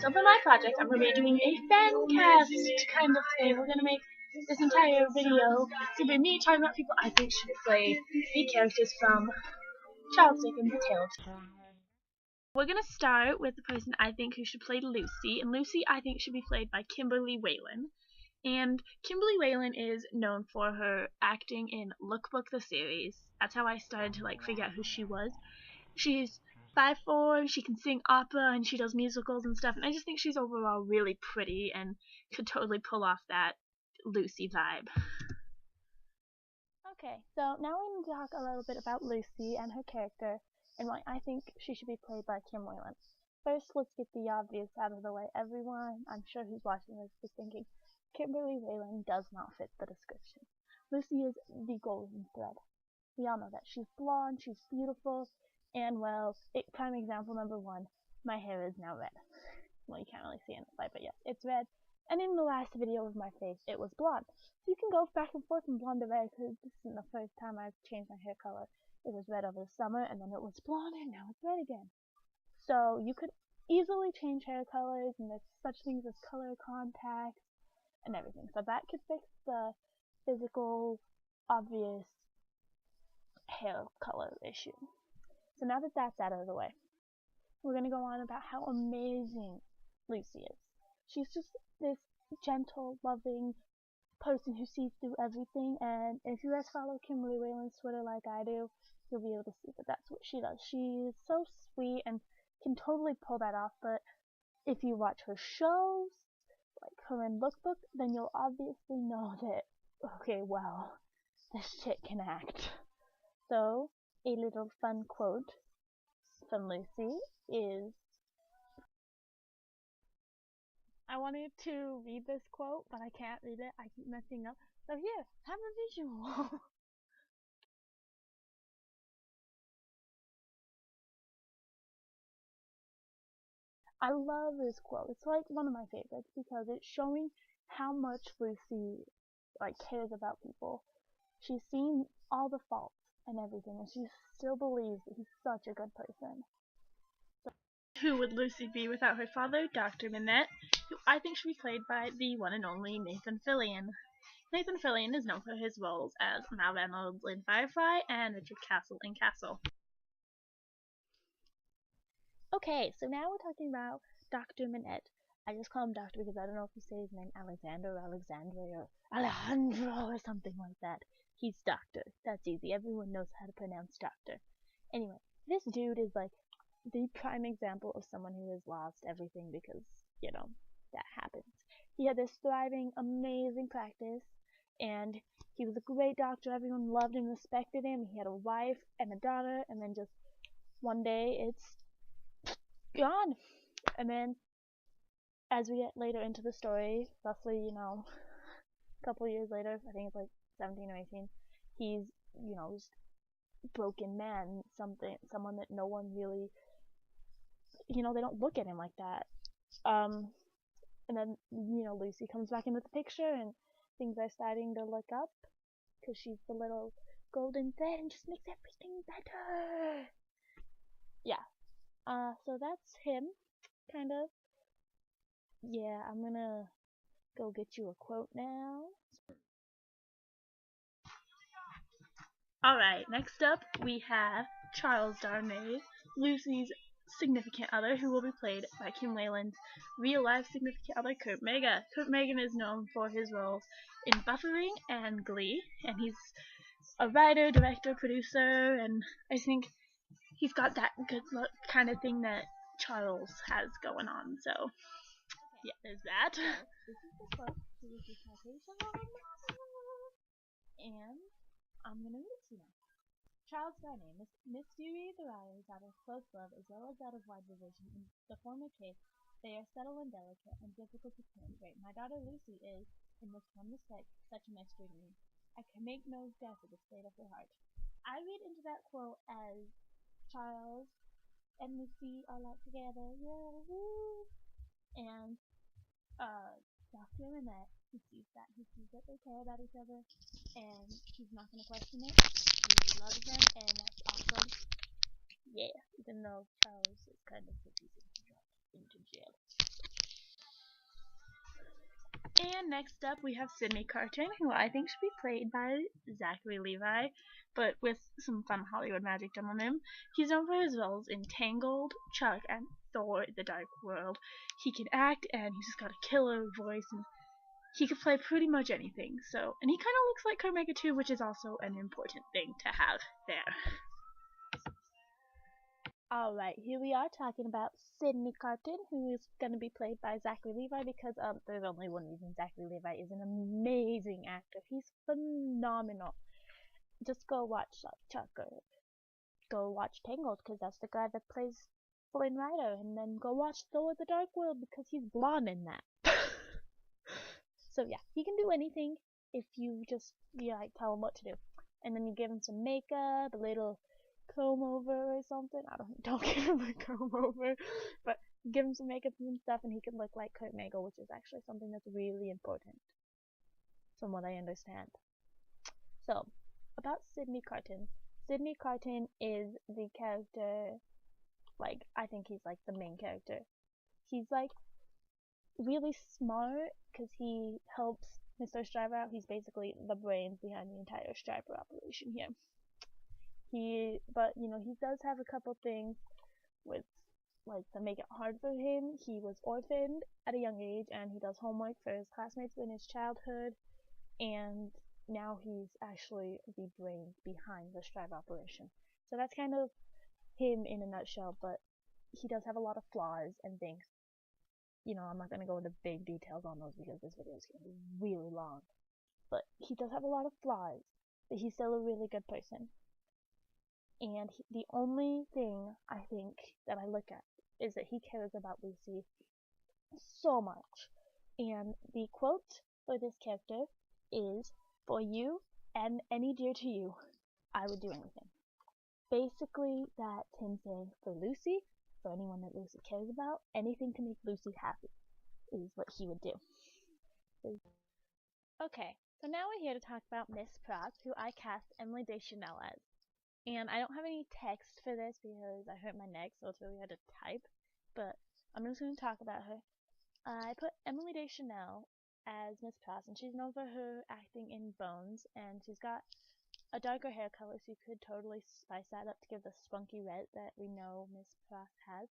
So for my project, I'm going to be doing a fan cast kind of thing. We're going to make this entire video. It's going to be me talking about people I think should play the characters from Child's Sake and The Tale of Two. We're going to start with the person I think who should play Lucie, and Lucie I think should be played by Kimberly Whalen. And Kimberly Whalen is known for her acting in Lookbook the series. That's how I started to figure out who she was. She's 5'4", she can sing opera, and she does musicals and stuff, and I just think she's overall really pretty and could totally pull off that Lucie vibe. Okay, so now we're going to talk a little bit about Lucie and her character, and why I think she should be played by Kim Whalen. First, let's get the obvious out of the way. Everyone, I'm sure who's watching this, is thinking, Kimberly Whalen does not fit the description. Lucie is the golden thread. We all know that. She's blonde, she's beautiful, and well, prime example number one, my hair is now red. Well, you can't really see it in the light, but yes, it's red. And in the last video of my face, it was blonde. So you can go back and forth from blonde to red, because this isn't the first time I've changed my hair color. It was red over the summer, and then it was blonde, and now it's red again. So you could easily change hair colors, and there's such things as color contacts and everything. So that could fix the physical, obvious hair color issue. So now that that's out of the way, we're going to go on about how amazing Lucie is. She's just this gentle, loving person who sees through everything, and if you guys follow Kimberly Whalen's Twitter like I do, you'll be able to see that that's what she does. She's so sweet and can totally pull that off, but if you watch her shows, like her in Lookbook, then you'll obviously know that, okay, well, this chick can act. So, a little fun quote from Lucie is, I wanted to read this quote, but I can't read it. I keep messing up. So here, have a visual. I love this quote. It's like one of my favorites because it's showing how much Lucie cares about people. She's seen all the faults and everything, and she still believes that he's such a good person. So, who would Lucie be without her father, Dr. Manette, who I think should be played by the one and only Nathan Fillion. Nathan Fillion is known for his roles as Mal Reynolds in Firefly and Richard Castle in Castle. Okay, so now we're talking about Dr. Manette. I just call him Doctor because I don't know if you say his name Alexander or Alexandre or Alejandro or something like that. He's Doctor. That's easy. Everyone knows how to pronounce Doctor. Anyway, this dude is the prime example of someone who has lost everything because, you know, that happens. He had this thriving, amazing practice, and he was a great doctor. Everyone loved and respected him. He had a wife and a daughter, and then just one day it's gone. And then as we get later into the story, roughly, a couple years later, I think it's like 17 or 18, he's, just broken man, someone that no one really, they don't look at him like that. And then, Lucie comes back into the picture, and things are starting to look up, because she's the little golden thread and just makes everything better. Yeah. So that's him, kind of. Yeah, I'm gonna go get you a quote now. Alright, next up we have Charles Darnay, Lucie's significant other, who will be played by Kim Whalen's real-life significant other, Kurt Mega. Kurt Mega is known for his roles in Buffering and Glee, and he's a writer, director, producer, and I think he's got that good look kind of thing that Charles has going on, so yeah, there's that. This is the quote. This is the citation, and I'm gonna read it to you now. Charles Darnay, mystery derives out of close love as well as out of wide division. In the former case, they are subtle and delicate and difficult to penetrate. My daughter Lucie is, in this one respect, such a mystery to me. I can make no guess at the state of her heart. I read into that quote as Charles and Lucie are together, yeah, woo! And Dr. Manette, he sees that they care about each other, and he's not going to question it. He loves them, and that's awesome. Yeah, even though Charles is kind of refusing to drop into jail. And next up we have Sydney Carton, who I think should be played by Zachary Levi, but with some fun Hollywood magic done on him. He's known for his roles in Tangled, Chuck, and Thor: The Dark World. He can act, and he's just got a killer voice, and he could play pretty much anything. So, and he kind of looks like Carmega too, which is also an important thing to have there. Alright, here we are talking about Sydney Carton, who is going to be played by Zachary Levi, because there's only one reason. Zachary Levi is an amazing actor. He's phenomenal. Just go watch Chuck, or go watch Tangled, because that's the guy that plays Flynn Rider, and then go watch Thor: The Dark World, because he's blonde in that. So yeah, he can do anything if you just tell him what to do. And then you give him some makeup, a little comb over or something. Don't give him a comb over, but give him some makeup and stuff, and he can look like Kurt Meigel, which is actually something that's really important, from what I understand. So, about Sydney Carton. Sydney Carton is the character, I think he's the main character. He's really smart, because he helps Mr. Striver out. He's basically the brains behind the entire Striver operation here. He does have a couple things with, to make it hard for him. He was orphaned at a young age, and he does homework for his classmates in his childhood, and now he's actually the brains behind the Strive operation. So that's kind of him in a nutshell, but he does have a lot of flaws and things. I'm not going to go into big details on those because this video is going to be really long. But he does have a lot of flaws, but he's still a really good person. And the only thing I think that I look at is that he cares about Lucie so much. And the quote for this character is, "For you and any dear to you, I would do anything." Basically, that's him saying for Lucie, for anyone that Lucie cares about, anything to make Lucie happy is what he would do. Okay, so now we're here to talk about Miss Pratt, who I cast Emily Deschanel as. And I don't have any text for this because I hurt my neck, so it's really hard to type, but I'm just going to talk about her. I put Emily Deschanel as Miss Pratt, and she's known for her acting in Bones, and she's got a darker hair color, so you could totally spice that up to give the spunky red that we know Miss Pratt has.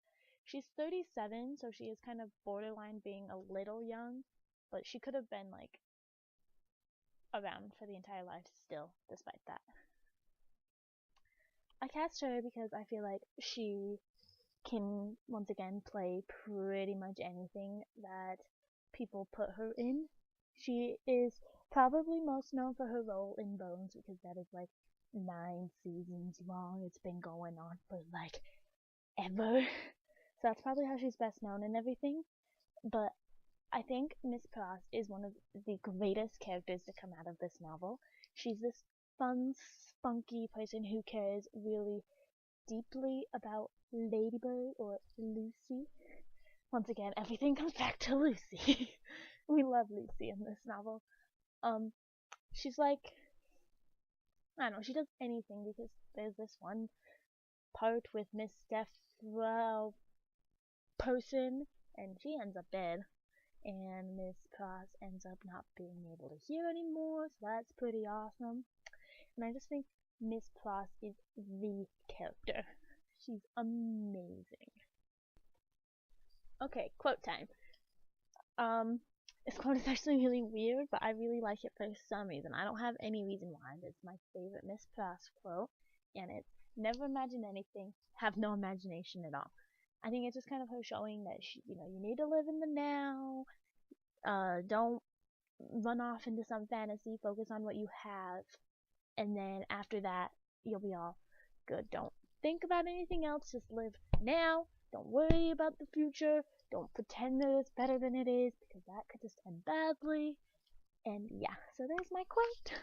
She's 37, so she is kind of borderline being a little young, but she could have been around for the entire life still, despite that. I cast her because I feel like she can, once again, play pretty much anything that people put her in. She is probably most known for her role in Bones, because that is 9 seasons long. It's been going on for ever. So that's probably how she's best known and everything. But I think Miss Pratt is one of the greatest characters to come out of this novel. She's this fun, spunky person who cares really deeply about Ladybird, or Lucie. Once again, everything comes back to Lucie. We love Lucie in this novel. She's I don't know, she does anything, because there's this one part with Miss Deathrow person, and she ends up dead, and Miss Pratt ends up not being able to hear anymore, so that's pretty awesome. And I just think Miss Pratt is the character. She's amazing. Okay, quote time. This quote is actually really weird, but I really like it for some reason. I don't have any reason why. It's my favorite Miss Pratt quote, and it's, "Never imagine anything, have no imagination at all." I think it's just kind of her showing that you need to live in the now. Don't run off into some fantasy. Focus on what you have, and then after that, you'll be all good. Don't think about anything else. Just live now. Don't worry about the future. Don't pretend that it's better than it is, because that could just end badly. And yeah, so there's my quote.